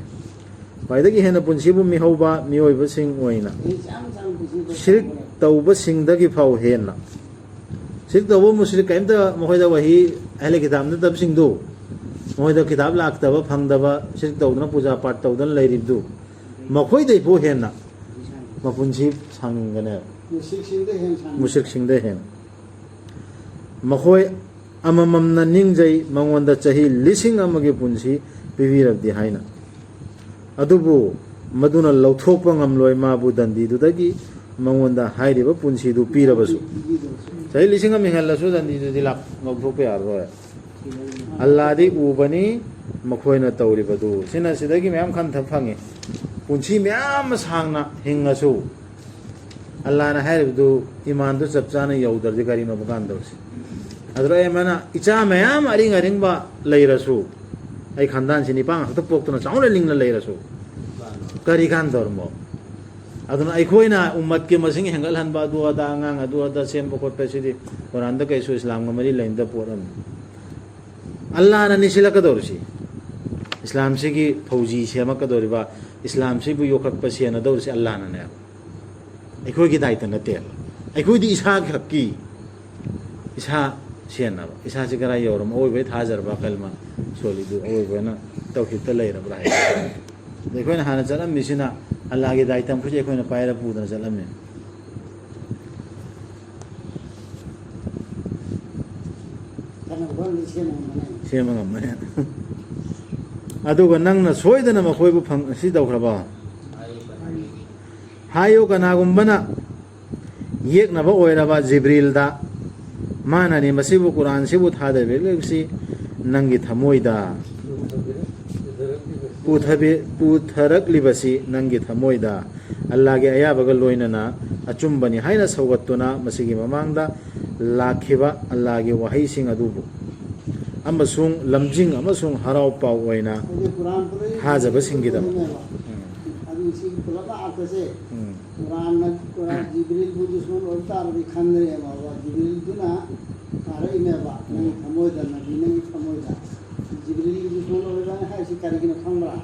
B: ꯈ꯭ꯋꯥꯏꯗꯒꯤ ꯍꯦꯟꯅ ꯄꯨꯟꯁꯤꯕꯨ ꯃꯤꯍꯧꯕ ꯃꯤꯑꯣꯏꯕꯁꯤꯡ ꯑꯣꯏꯅ ꯁꯤꯔꯛ ꯇꯧꯕꯁꯤꯡꯗꯒꯤ ꯐꯥꯎ ꯍꯦꯟꯅ ꯁꯤꯔꯛ ꯇꯧꯕ ꯃꯨꯁ꯭ꯔꯤꯛ ꯀꯔꯤꯝꯇ ꯃꯈꯣꯏꯗ ꯋꯥꯍꯤ ꯑꯍꯂꯦ ꯀꯤꯇꯥꯕ ꯅꯠꯇꯕꯁꯤꯡꯗꯨ ꯃꯈꯣꯏꯗ ꯀꯤꯇꯥꯕ ꯂꯥꯛꯇꯕ ꯐꯪꯗꯕ ꯁꯤꯔꯛ ꯇꯧꯗꯅ ꯄꯨꯖꯥ ꯄꯥꯠ ꯇꯧꯗꯅ ꯂꯩꯔꯤꯕꯗꯨ ꯃꯈꯣꯏꯗꯩꯐꯥꯎ ꯍꯦꯟꯅ ꯃꯄꯨꯟꯁꯤ ꯁꯥꯡꯒꯅꯦꯕ ꯃꯨꯁ꯭ꯔꯤꯛꯁꯤꯡꯗ ꯍꯦꯟꯅ ꯃꯈꯣꯏ ꯑꯃꯃꯝꯅ ꯅꯤꯡꯖꯩ ꯃꯉꯣꯟꯗ ꯆꯍꯤ 1,000,000ꯒꯤ ꯄꯨꯟꯁꯤ ꯄꯤꯕꯤꯔꯕꯗꯤ ꯍꯥꯏꯅ ꯑꯗꯨꯕꯨ ꯃꯗꯨꯅ ꯂꯧꯊꯣꯛꯄ ꯉꯝꯂꯣꯏ ꯃꯥꯕꯨ ꯗꯟꯗꯤꯗꯨꯗꯒꯤ ꯃꯉꯣꯟꯗ ꯍꯥꯏꯔꯤꯕ ꯄꯨꯟꯁꯤꯗꯨ ꯄꯤꯔꯕꯁꯨ ꯆꯍꯤ 1,000,000 ꯍꯦꯜꯂꯁꯨ ꯗꯟꯗꯤꯗꯨꯗꯤ ꯂꯧꯊꯣꯛꯄ ꯌꯥꯔꯔꯣꯏ ꯑꯜꯂꯥꯍꯗꯤ ꯎꯕꯅꯤ ꯃꯈꯣꯏꯅ ꯇꯧꯔꯤꯕꯗꯨ ꯁꯤꯗꯒꯤ ꯃꯌꯥꯝ ꯈꯟꯊ ꯐꯪꯉꯤ ꯄꯨꯟꯁꯤ ꯃꯌꯥꯝ ꯁꯥꯡꯅ ꯍꯤꯡꯉꯁꯨ ꯑꯜꯂꯥꯍꯅ ꯍꯥꯏꯔꯤꯕꯗꯨ ꯏꯃꯥꯟꯗꯨ ꯆꯞ ꯆꯥꯅ ꯌꯧꯗ꯭ꯔꯗꯤ ꯀꯔꯤꯅꯣꯕ ꯀꯥꯟꯗꯧꯁꯤ ꯑꯗꯨꯗ ꯑꯃꯅ ꯏꯆꯥ ꯃꯌꯥꯝ ꯑꯔꯤꯡꯕ ꯂꯩꯔꯁꯨ ꯑꯩ ꯈꯟꯗꯥꯟꯁꯤ ꯅꯤꯄꯥꯡ ꯈꯛꯇ ꯄꯣꯛꯇꯨꯅ ꯆꯥꯎꯅ ꯂꯤꯡꯅ ꯂꯩꯔꯁꯨ ꯀꯔꯤ ꯀꯥꯟꯗꯧꯔꯃꯣ ꯑꯗꯨꯅ ꯑꯩꯈꯣꯏꯅ ꯎꯝꯃꯠꯀꯤ ꯃꯁꯤꯡ ꯍꯦꯟꯒꯠꯍꯟꯕ ꯑꯗꯨ ꯑꯗꯥ ꯑꯉꯥꯡ ꯑꯗꯨ ꯑꯗꯥ ꯁꯦꯝꯕ ꯈꯣꯠꯄ ꯁꯤꯗꯤ ꯀꯨꯔꯥꯟꯗ ꯀꯩꯁꯨ ꯏꯁꯂꯥꯝꯒ ꯃꯔꯤ ꯂꯩꯅꯗꯕ ꯄꯣꯠ ꯑꯃꯅꯤ ꯑꯜꯂꯥꯍꯅ ꯅꯤꯡꯁꯤꯜꯂꯛꯀꯗꯧꯔꯤꯁꯤ ꯏꯁꯂꯥꯝꯁꯤꯒꯤ ꯐꯧꯖꯤ ꯁꯦꯝꯃꯛꯀꯗꯧꯔꯤꯕ ꯏꯁꯂꯥꯝꯁꯤꯕꯨ ꯌꯣꯛꯈꯠꯄ ꯁꯦꯟꯅꯗꯧꯔꯤꯁꯤ ꯑꯜꯂꯥꯍꯅꯅꯦꯕ ꯑꯩꯈꯣꯏꯒꯤ ꯗꯥꯏꯇ ꯅꯠꯇꯦꯕ ꯑꯩꯈꯣꯏꯗꯤ ꯏꯁꯥꯒꯤ ꯈꯛꯀꯤ ꯏꯁꯥ ꯁꯦꯟꯅꯕ ꯏꯁꯥꯁꯤ ꯀꯔꯥꯏ ꯌꯧꯔꯝ ꯑꯋꯣꯏꯕꯩ ꯊꯥꯖꯔꯕ ꯀꯜꯃ ꯁꯣꯜꯂꯤꯗꯨ ꯑꯋꯣꯏꯕꯅ ꯇꯧꯈꯤꯕꯇ ꯂꯩꯔꯕ꯭ꯔꯥ ꯍꯥꯏ ꯑꯩꯈꯣꯏꯅ ꯍꯥꯟꯅ ꯆꯠꯂꯝꯃꯤꯁꯤꯅ ꯑꯜꯂꯥꯍꯒꯤ ꯗꯥꯏꯇ ꯃꯈꯩꯁꯦ ꯑꯩꯈꯣꯏꯅ ꯄꯥꯏꯔ ꯄꯨꯗꯅ ꯆꯠꯂꯝꯃꯤ ꯁꯦꯝꯕ ꯉꯝꯕꯅꯦ ꯑꯗꯨꯒ ꯅꯪꯅ ꯁꯣꯏꯗꯅ ꯃꯈꯣꯏꯕꯨ ꯁꯤ ꯇꯧꯈ꯭ꯔꯕ ꯍꯥꯏꯌꯨ ꯀꯅꯥꯒꯨꯝꯕꯅ ꯌꯦꯛꯅꯕ ꯑꯣꯏꯔꯕ ꯖꯤꯕ꯭ꯔꯤꯜꯗ ꯃꯥꯅꯅꯤ ꯃꯁꯤꯕꯨ ꯀꯨꯔꯥꯟꯁꯤꯕꯨ ꯊꯥꯗꯕꯤꯔꯤꯕꯁꯤ ꯅꯪꯒꯤ ꯊꯃꯣꯏꯗ ꯄꯨꯊꯔꯛꯂꯤꯕꯁꯤ ꯅꯪꯒꯤ ꯊꯃꯣꯏꯗ ꯑꯜꯂꯥꯍꯒꯤ ꯑꯌꯥꯕꯒ ꯂꯣꯏꯅꯅ ꯑꯆꯨꯝꯕꯅꯤ ꯍꯥꯏꯅ ꯁꯧꯒꯠꯇꯨꯅ ꯃꯁꯤꯒꯤ ꯃꯃꯥꯡꯗ ꯂꯥꯛꯈꯤꯕ ꯑꯜꯂꯥꯍꯒꯤ ꯋꯥꯍꯩꯁꯤꯡ ꯑꯗꯨꯕꯨ ꯑꯃꯁꯨꯡ ꯂꯝꯖꯤꯡ ꯑꯃꯁꯨꯡ ꯍꯔꯥꯎ ꯄꯥꯎ ꯑꯣꯏꯅ ꯊꯥꯖꯕꯁꯤꯡꯒꯤꯗꯃꯛ
A: ꯑꯗꯨ ꯁꯤ ꯄꯨꯂꯞ ꯂꯥꯛꯄꯁꯦ ꯀꯨꯔꯥꯟ ꯖꯤꯕ꯭ꯔꯤꯜꯕꯨ ꯗꯨꯁꯃꯟ ꯑꯣꯏꯕ ꯇꯥꯔꯗꯤ ꯈꯟꯗ꯭ꯔꯦꯕ ꯖꯤꯕ꯭ꯔꯤꯜꯗꯨꯅ ꯊꯥꯔꯛꯏꯅꯦꯕ ꯅꯪꯒꯤ ꯊꯃꯣꯏꯗ ꯅꯕꯤ ꯅꯪꯒꯤ ꯊꯃꯣꯏꯗ ꯖꯤꯕ꯭ꯔꯤꯜꯒꯤ ꯗꯨꯁꯃꯟ ꯑꯣꯏꯕ ꯍꯥꯏꯁꯤ ꯀꯔꯤꯒꯤꯅꯣ ꯈꯪꯕ꯭ꯔꯥ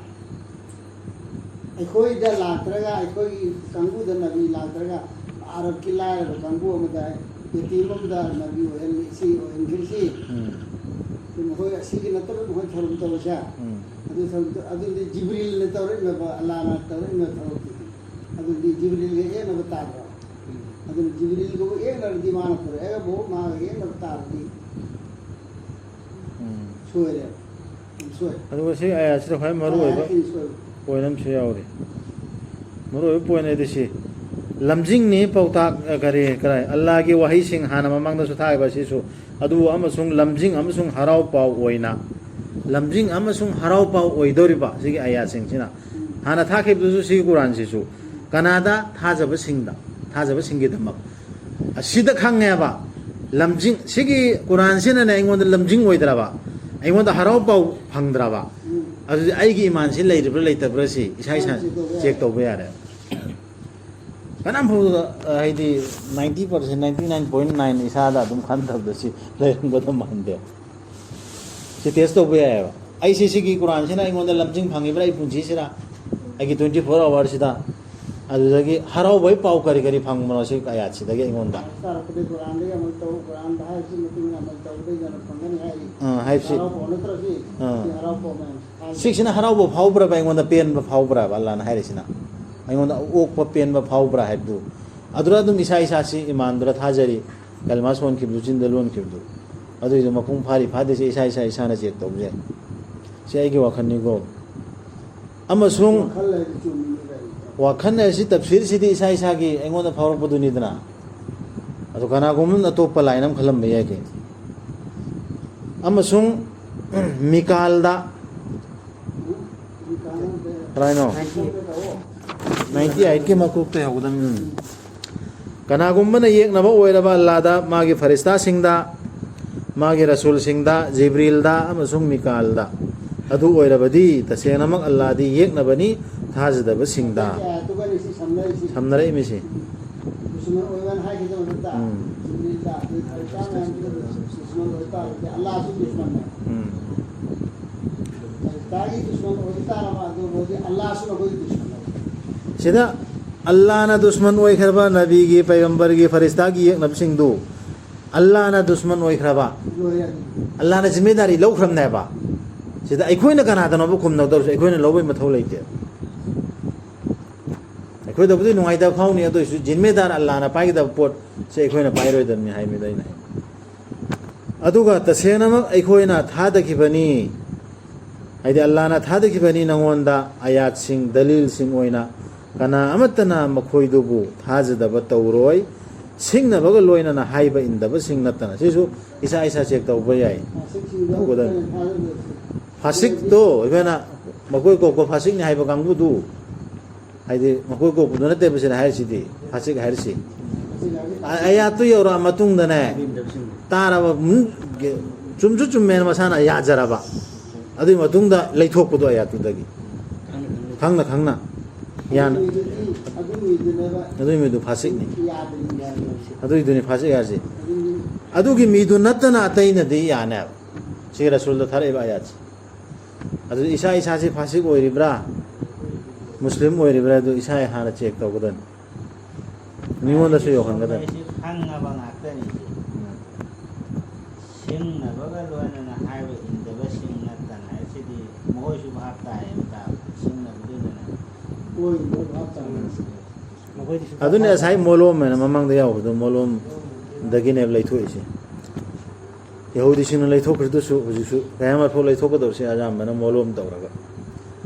A: ꯑꯩꯈꯣꯏꯗ ꯂꯥꯛꯇ꯭ꯔꯒ ꯑꯩꯈꯣꯏꯒꯤ ꯀꯥꯡꯕꯨꯗ ꯅꯕꯤ ꯂꯥꯛꯇ꯭ꯔꯒ ꯑꯔꯕꯀꯤ ꯂꯥꯏꯔꯕ ꯀꯥꯡꯕꯨ ꯑꯃꯗ ꯌꯦꯇꯤꯝ ꯑꯃꯗ ꯅꯕꯤ ꯑꯣꯏꯍꯜꯂꯤꯁꯤ ꯑꯣꯏꯍꯟꯈ꯭ꯔꯤꯁꯤ ꯃꯈꯣꯏ ꯑꯁꯤꯒꯤ ꯅꯠꯇꯕ ꯃꯈꯣꯏ ꯊꯧꯔꯝ ꯇꯧꯔꯁꯦ ꯑꯗꯨꯗꯤ ꯖꯤꯕ꯭ꯔꯤꯜꯅ ꯇꯧꯔꯛꯏꯕ ꯑꯜꯂꯥꯍꯅ ꯇꯧꯔꯛꯏꯕ ꯊꯕꯛꯇꯨꯗꯤ ꯑꯗꯨꯗꯤ ꯖꯤꯕ꯭ꯔꯤꯜꯒ ꯌꯦꯛꯅꯕ ꯇꯥꯕ꯭ꯔꯣ ꯑꯗꯨꯅ ꯖꯤꯕ꯭ꯔꯤꯜꯒꯕꯨ ꯌꯦꯛꯅꯔꯗꯤ ꯃꯥꯅ ꯄꯨꯔꯛꯑꯒꯕꯨ ꯃꯥꯒ ꯌꯦꯛꯅꯕ ꯇꯥꯔꯗꯤ ꯁꯣꯏꯔꯦ ꯁꯣꯏ
B: ꯑꯗꯨꯒ ꯁꯤ ꯑꯌꯥꯠꯁꯤꯗ ꯈ꯭ꯋꯥꯏ ꯃꯔꯨ ꯑꯣꯏꯕ ꯄꯣꯏꯟ ꯑꯃꯁꯨ ꯌꯥꯎꯔꯤ ꯃꯔꯨ ꯑꯣꯏꯕ ꯄꯣꯏꯟ ꯍꯥꯏꯗꯤ ꯁꯤ ꯂꯝꯖꯤꯡꯅꯤ ꯄꯥꯎꯇꯥꯛ ꯀꯔꯥꯏ ꯑꯜꯂꯥꯍꯒꯤ ꯋꯥꯍꯩꯁꯤꯡ ꯍꯥꯟꯅ ꯃꯃꯥꯡꯗꯁꯨ ꯊꯥꯈꯤꯕ ꯑꯁꯤꯁꯨ ꯑꯗꯨꯕꯨ ꯑꯃꯁꯨꯡ ꯂꯝꯖꯤꯡ ꯑꯃꯁꯨꯡ ꯍꯔꯥꯎ ꯄꯥꯎ ꯑꯣꯏꯅ ꯂꯝꯖꯤꯡ ꯑꯃꯁꯨꯡ ꯍꯔꯥꯎ ꯄꯥꯎ ꯑꯣꯏꯗꯧꯔꯤꯕ ꯁꯤꯒꯤ ꯑꯌꯥꯠꯁꯤꯡꯁꯤꯅ ꯍꯥꯟꯅ ꯊꯥꯈꯤꯕꯗꯨꯁꯨ ꯁꯤꯒꯤ ꯀꯨꯔꯥꯟꯁꯤꯁꯨ ꯀꯅꯥꯗ ꯊꯥꯖꯕꯁꯤꯡꯒꯤꯗꯃꯛ ꯑꯁꯤꯗ ꯈꯪꯉꯦꯕ ꯂꯝꯖꯤꯡ ꯁꯤꯒꯤ ꯀꯨꯔꯥꯟꯁꯤꯅꯅꯦ ꯑꯩꯉꯣꯟꯗ ꯂꯝꯖꯤꯡ ꯑꯣꯏꯗ꯭ꯔꯕ ꯑꯩꯉꯣꯟꯗ ꯍꯔꯥꯎ ꯄꯥꯎ ꯐꯪꯗ꯭ꯔꯕ ꯑꯗꯨꯗꯤ ꯑꯩꯒꯤ ꯏꯃꯥꯟꯁꯤ ꯂꯩꯔꯤꯕ꯭ꯔꯥ ꯂꯩꯇꯕ꯭ꯔꯥ ꯁꯤ ꯏꯁꯥ ꯆꯦꯛ ꯇꯧꯕ ꯌꯥꯔꯦ ꯀꯅꯥꯝ ꯐꯥꯎꯕ ꯍꯥꯏꯗꯤ 90% 99.9 ꯏꯁꯥꯗ ꯑꯗꯨꯝ ꯈꯟꯊꯕꯗ ꯁꯤ ꯂꯩꯔꯝꯒꯗꯕ ꯃꯥꯟꯗꯦ ꯁꯤ ꯇꯦꯁ ꯇꯧꯕ ꯌꯥꯏꯑꯕ ꯑꯩꯁꯤ ꯁꯤꯒꯤ ꯀꯨꯔꯥꯟꯁꯤꯅ ꯑꯩꯉꯣꯟꯗ ꯂꯝꯖꯤꯡ ꯐꯪꯉꯤꯕ꯭ꯔꯥ ꯑꯩ ꯄꯨꯟꯁꯤꯁꯤꯗ ꯑꯩꯒꯤ 24 ꯑꯋꯥꯔꯁꯤꯗ ꯑꯗꯨꯗꯒꯤ ꯍꯔꯥꯎꯕꯒꯤ ꯄꯥꯎ ꯀꯔꯤ ꯀꯔꯤ ꯐꯪꯕꯅꯣ ꯁꯤ ꯑꯌꯥꯠꯁꯤꯗꯒꯤ ꯑꯩꯉꯣꯟꯗ ꯍꯥꯏꯕꯁꯤ ꯁꯤꯁꯤꯅ ꯍꯔꯥꯎꯕ ꯐꯥꯎꯕ꯭ꯔꯕ ꯑꯩꯉꯣꯟꯗ ꯄꯦꯟꯕ ꯐꯥꯎꯕ꯭ꯔꯕ ꯑꯜꯂꯥꯍꯅ ꯍꯥꯏꯔꯤꯁꯤꯅ ꯑꯩꯉꯣꯟꯗ ꯑꯣꯛꯄ ꯄꯦꯟꯕ ꯐꯥꯎꯕ꯭ꯔꯥ ꯍꯥꯏꯕꯗꯨ ꯑꯗꯨꯗ ꯑꯗꯨꯝ ꯏꯁꯥꯁꯤ ꯏꯃꯥꯟꯗꯨꯗ ꯊꯥꯖꯔꯤ ꯀꯜꯃꯥ ꯁꯣꯟꯈꯤꯕꯗꯨ ꯆꯤꯟꯗ ꯂꯣꯟꯈꯤꯕꯗꯨ ꯑꯗꯨꯏꯗꯨ ꯃꯄꯨꯡ ꯐꯥꯗꯦꯁꯦ ꯏꯁꯥꯅ ꯆꯦꯛ ꯇꯧꯕ ꯌꯥꯏ ꯁꯤ ꯑꯩꯒꯤ ꯋꯥꯈꯜꯅꯤꯀꯣ ꯑꯃꯁꯨꯡ ꯋꯥꯈꯜ ꯑꯁꯤ ꯇꯐꯁꯤꯔꯁꯤꯗꯤ ꯏꯁꯥꯒꯤ ꯑꯩꯉꯣꯟꯗ ꯐꯥꯎꯔꯛꯄꯗꯨꯅꯤꯗꯅ ꯑꯗꯨ ꯀꯅꯥꯒꯨꯝꯕꯅ ꯑꯇꯣꯞꯄ ꯂꯥꯏꯟ ꯑꯃ ꯈꯜꯂꯝꯕ ꯌꯥꯏ ꯀꯩꯅꯣ ꯑꯃꯁꯨꯡ ꯃꯤꯀꯥꯜꯗ ꯀꯔꯥꯏꯅꯣ 98ꯀꯤ ꯃꯀꯣꯛꯇ ꯌꯧꯒꯗꯕꯅꯤ ꯀꯅꯥꯒꯨꯝꯕꯅ ꯌꯦꯛꯅꯕ ꯑꯣꯏꯔꯕ ꯑꯜꯂꯥꯍꯗ ꯃꯥꯒꯤ ꯐꯔꯤꯁꯇꯥꯁꯤꯡꯗ ꯃꯥꯒꯤ ꯔꯁꯨꯜꯁꯤꯡꯗ ꯖꯤꯕ꯭ꯔꯤꯜꯗ ꯑꯃꯁꯨꯡ ꯃꯤꯀꯥꯜꯗ ꯑꯗꯨ ꯑꯣꯏꯔꯕꯗꯤ ꯇꯁꯦꯡꯅꯃꯛ ꯑꯜꯂꯥꯍꯗꯤ ꯌꯦꯛꯅꯕꯅꯤ ꯊꯥꯖꯗꯕꯁꯤꯡꯗ ꯁꯝꯅꯔꯛꯏꯃꯤꯁꯤ sida Allahna dusman oikraba nabigi paigambargi faristagi yeknabsingdu Allahna dusman oikraba Allahna zimmedari lawkhramneba sida aikoina kanadano bu khumnawdawse aikoina lawbai mathau leite aikoida budi nungaida phawni adoisu zimmedar Allahna paigida pot se aikoina pairoidamni haimidaina aduga tasenamak aikoina thadakibani haidi Allahna thadakibani nangonda ayat sing dalil sing oina kana amatana makhoidubu thajadaba tawroi singnabaga loinana haiba indaba singnatana sisu isa check tawba yai godan fasik to ibana makoi ko fasik ni haiba kangbu du haidi makoi ko bu na tebe sina haisidi fasik hairsi ayatu yora matung dane taraba chumchu chummen masana ya jaraba adu matungda leithokpudo ayatu dagi khangna yan adui midu fasik ni adui duni fasik yarsi adugi midu natana ataina de yana si rasul da thare ayat adu isa si fasik oiribra muslim oiribra du isa hana check tawgodan ningonda su yohangadan
C: hanga bangakani singna bagal wana haiba indaba singnatana sidi mohosu bhakta ayata singna budena
B: adune asai molom mena mamang da yaw do molom dagine leithoise yahudi sinu leithokridu su hujisu kayama pho leithokado se ajam bana molom tawraga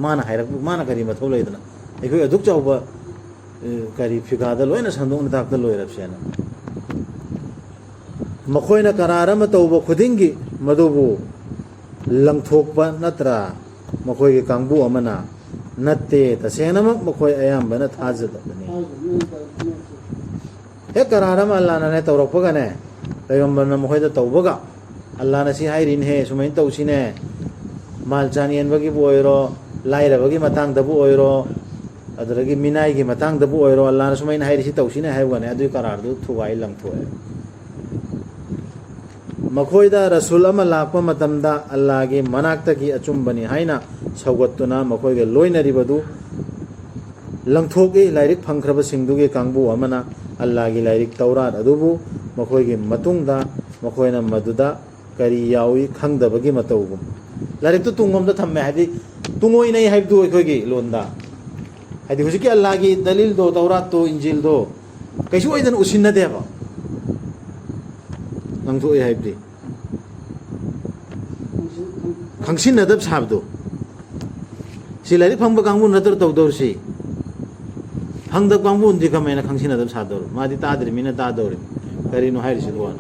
B: माना हायरक माना करी मथौ लेदना अखोई अदुक चाउबा करी फिगादा लोइना संदोंना ताकदा लोइरबसेना मखोइना करार अमा तौबा खुदिंगी मदुबु लंगथोकपा नत्रा मखोइगे कांगबु अमना नत्ते तसेंगनमक मखोइ अयाम्बना थाजदबनी हे करार अमा अल्लाह ने तौरकपगने पैगंबरना मखोइदा तौबगा अल्लाह ने सी हाइरिन हे सुमैन तौसिने माल चानियनबगी बु ओइरो लाइरबगी मतंगदबु ओइरो अदरगी मिनाइगी मतंगदबु ओइरो अल्लाह ने सुमैन हाइरिसि तौसिने हाइबगने अदुई करार दु थुवाइ लंगथोए मखोइदा रसूल अमा लाकपा मतमदा अल्लाह गी मनाक्तगी अचुंबनी हाइना सौगत्तुना मखोइगे लोइनरिबदु लंगथोगे लाइरिक फंख्रब सिंगदुगे कांगबु अमना अल्लाह गी लाइरिक तौरात अदुबु मखोइगे मतुंगदा मखोइना मदुदा करी यावी खंगदबगी मतौगुम लाइरिक तो तुंगमदा थम्मे हादि तुंगोइ नै हाइबदु अखोइगे लोंदा हादि हुजिकी अल्लाह गी दलील दो तौरात तो इंजिल दो कैसु ओइदन उसिन्नदेबा लंगथोए हाइबदि खंसिनदब साबदो सि लाइरिक फंगबा कांगबु नतर तौदौरसि फंगदब कांगबु उन्दि कमेना खंसिनदब सादौर मादि ताद्रि मिना तादौर करिनो हाइरिसि दोन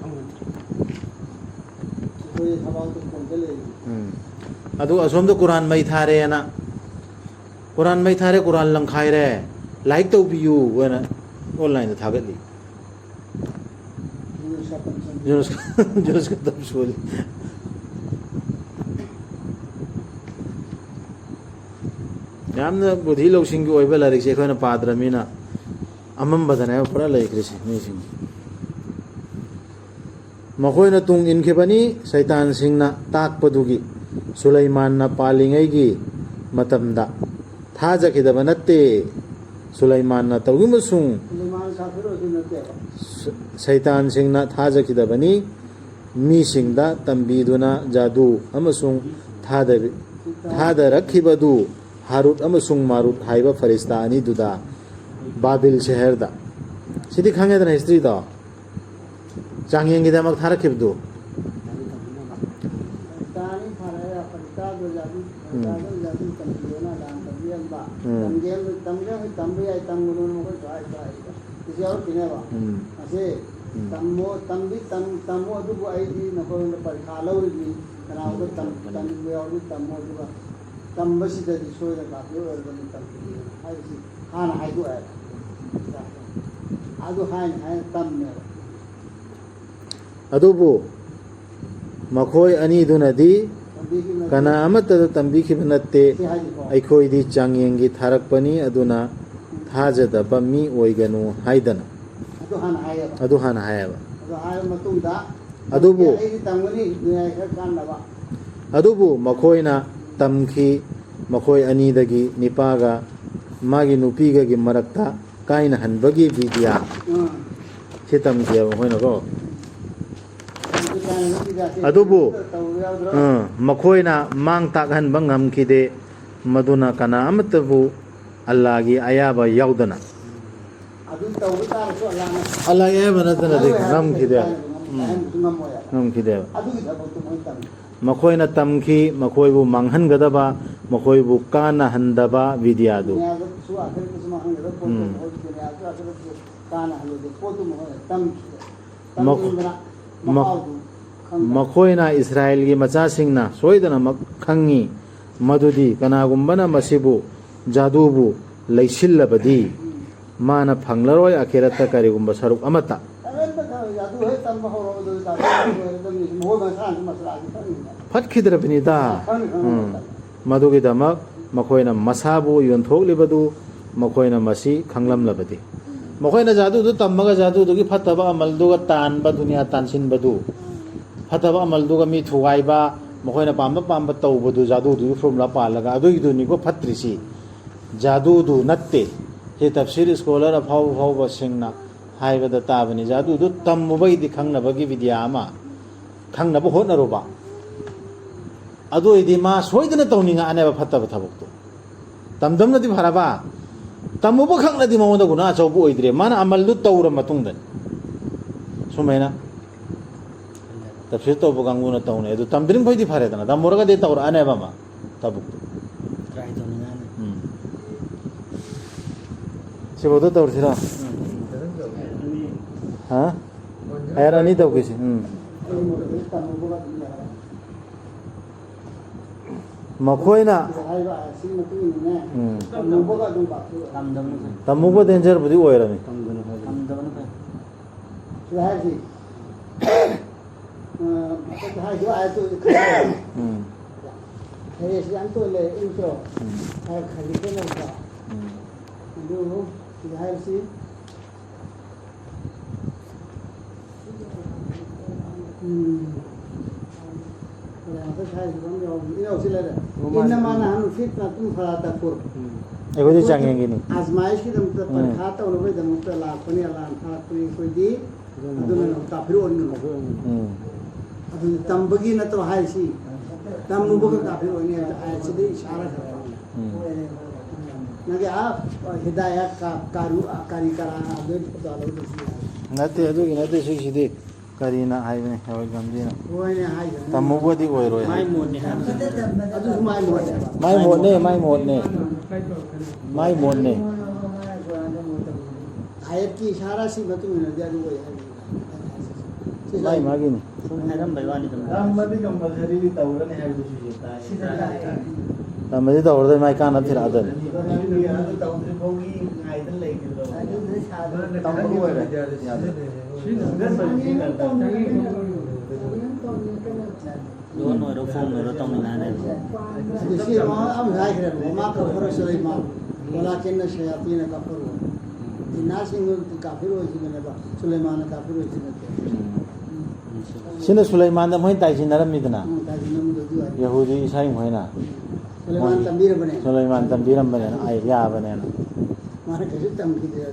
A: कोई हवाल तो कंजले
B: अदु असोमदो कुरान मै थारेना कुरान मै थारे कुरान लंखाइरे लाइक तौबियु वेना ऑनलाइन थागतली जुनुस का तब सोली यामना बुद्धि लौसिंगी ओइबा लारिकसे अखोइना पाद्रमिना अमंबदने पुरा लैख्रिसे मिसिंग मखोइना तुंग इनखेबनी शैतान सिंगना ताकपदुगी सुलाइमानना पालिंगैगी मतमदा थाजखिदबा नत्ते सुलाइमानना तौगिमसुंग
A: सुलेमान काफिरो सुनते
B: शैतान सिंगना थाजखिदबनी मी सिंगदा तंबीदुना जादू अमसुंग थादरखिबदु हारुत अमसुंग मारुत हाइबा फरिश्ता अनि दुदा बाबिल शहरदा सिदि खांगेदना हिस्ट्री दा चांगयंगिदमक थारखिबदु
A: तानी थारा फरिश्ता दो जादू जादू तंबियोना दान तंबियंबा तंबियाई तंगुरुन को चाय चाय किसी और किनेबा असे तम्मो अदुबु आइदी नकोन परीक्षा लौरिगी कनाउदो तम्बियाउदु तम्मो अदुबा तम्बसिददि सोयदा काफियो अरगनि तम्बि हाइसि हाना हाइदु आय अदु हाइन हाइन तम्मे अदुबु मखोय अनि दुनदि kana amata tambi khibnatte aikhoidi changyengi tharakpani aduna thajadaba mi oiganu haidana adu hana hayaba adubu makhoina tamkhi makhoi ani dagi nipaga magi nupiga gi marakta kaina hanbagi vidya chitam kiya hoina ko adubu मखोइना मांग ताकहन बंगम खिदे मदुना कना अमतबु अल्लाह की आयाबा याउदना अल्लाह ये बनतना देख गम खिदे मखोइना तमखी मखोइबु मांगहन गदबा मखोइबु काना हंदबा विद्यादु मखोइना इस्राएल की मचासिंगना सोइदना खंगी मदुदी कनागुंबना मसिबु जादूबु लैसिल्लबदी माना फंगलरोय अखेरत करिगुंबा सरुक अमता फटखिद्रबनिदा मदुगी दमक मखोइना मसाबु योंथोगलिबदु मखोइना मसी खंगलमलबदी मखोइना जादू तम्मगा जादू दुगी फतबा अमलदुगा तानबा दुनिया तानसिनबदु फतबा अमलदुगा मी थुवाइबा मखोइना पाम्बा पाम्बा तौबदु जादूदु फॉर्मुला पालगा अदुगिदुनिको फत्रिसी जादूदु नत्ते हे तफसीर स्कॉलर अफाव फाव सिंगना हाइबदा ताबनि जादूदु तम्मुबैदि खंगनबगी विद्या अमा खंगनबो होनरोबा अदुइदि मा सोइदना तौनिंगा अनेबा फतबा थबकतो तमदमनदि फराबा तम्मुबो खंगनदि मवंदा गुना चौबो ओइद्रे माना अमलदु तौरा मतुंगदन सुमैना तफसीर तो बगांगुना तौने अदु तमद्रिंग फैदि फरेदना दमोरगा दे तौरा अनेबा मा तबुक ट्राई तौनिंगा
B: siapa tahu sih lah, hah? Air ini tahu kisah, makhoi na, tamu ko danger budi oira ni,
A: إنما نحن فتنة فلا تكفر.
B: Ego di canggih gini.
A: आजमाइश की दम पर खाता उन लोगों दम पर लापनी अल्लाह खातरी कोई दी अदु में नौता फिर और नहीं अदु तंबगी न तो है सी तम नुबो का काफी होने ऐसे दे इशारा करता हूँ ना कि आप हिदायत का कारी कराना दे तो आलो तो
B: Nanti sih deh, karina hai nih, awal gamji na.
A: वो है ना high
B: Tamu gua di oiro ya.
A: अदु सुमाई मोटे
B: Mai mod ne.
A: आयत की इशारा सी बतू में नदिया दो है
B: Mai magi nih. Tamu itu tahu deh, mai kan nanti ada.
C: Doon mo phone mo tong nanay.
A: يصير أم ظاهر وما كفر سليمان ولكن الشياطين كفروا الناس يقول كافر ويجينا سليمان كافر ويجينا
B: Sini Sulaiman dah main taji naram itu na.
A: تاجنا مدوجوا
B: Yahudi Isai main na.
A: سليمان تنبير بني
B: Sulaiman tambiram bane na, ay ya bane na.
A: मारे कैसे तंबीर दिया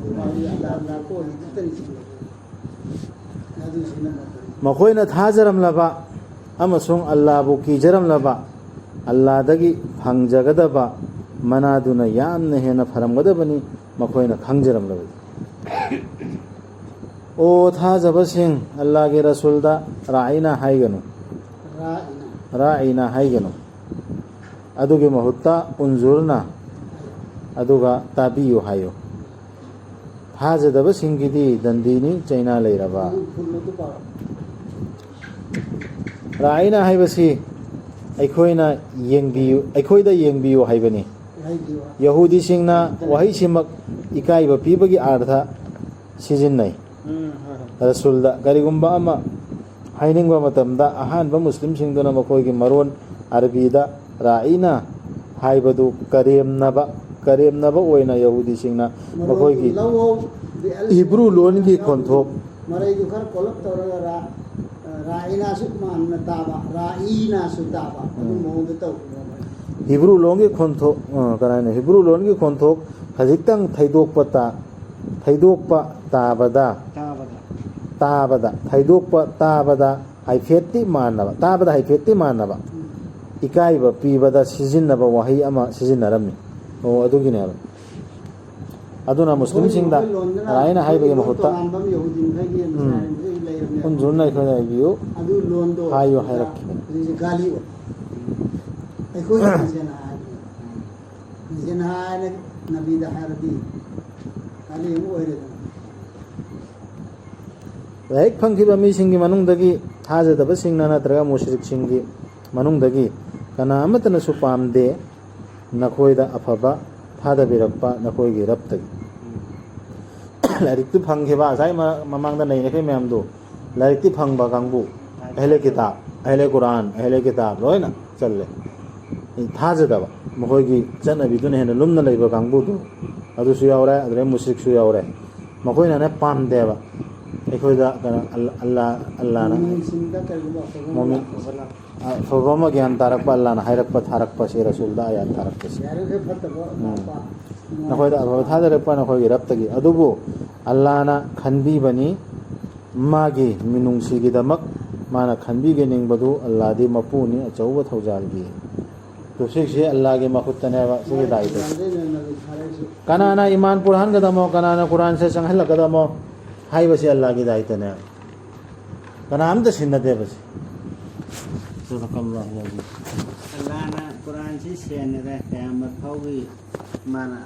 A: तो अल्लाह को इतनी सी هذا سنة
B: Makhoi na thajaram laba, amasung Allah bu kijaram laba, Allah dagi phangjaga ba, manaduna yam ne hena pharamgada bani, makhoi na khangjaram laba. O thajaba sing Allah ke Rasul da ra'ina haiganu, ra'ina haiganu. Aduge mahutta unzurna, aduga tabiyu hayo. Thajadaba singidi dandini China lairaba. Ra'ina haibasi aikoina yengbiyu aikoida yengbiyu haibani Yahudi singna wahi simak ikaiba pibagi artha sijinnai Rasulda garigumba ama hainingba matamda ahanba muslim singduna makoigi maron arbida ra'ina haibadu karemnaba oina Yahudi singna makoigi Hebrew longi konthok
A: मरे जो कर कोलक तो रहा राइना सुमान नताबा राइना सुताबा मोद तो
B: Hebrew longi konthok karana Hebrew longi konthok khajitang thaidokpa tabada thaidokpa tabada haifetti manaba ikaiba pibada sijinnaba wahi ama sijinnaramni o adugine aba aduna muslim singda raina haibagi mahutta unjurna ikhoya biyo
A: अदु loan दो
B: hayo hairakki
A: गाली वो ऐको जना नबी दहारदी गाली वो है
B: Baik phangkiba mi singi manungdagi thajadaba singna natraga mushrik singi manungdagi kana amatana su pamde nakoida afaba thada birakpa nakoigi raptagi lariktu phangkiba sai mamangda nei nekai memdu larikti phangba kangbu ahle kitab ahle quran ahle kitab loina challe thajadaba mokoigi chanabi dune hena lumna leiba kangbu du adu su yaure adre mushrik su yaure mokoina ne pamdeba ekoida kana Allah na momin fawama gyan tarakpa Allah na hairakpa tharakpa si Rasul da ayat tarakpa si nakoida ababa thadarakpa nakoigi raptagi adubu Allah na khanbi bani magi minungsi gidamak mana khanbi ge ningbadu Allah di mapuni achauba thaujalgi to sikse Allah ge makhutane ba sigi daida kanana iman purhan gadamo kanana Quran se sanghal gadamo hai basi Allah ki daita ne kana am da sinna de basi subhanallah
C: Allah na Quran si sen ra qiyamah phawi mana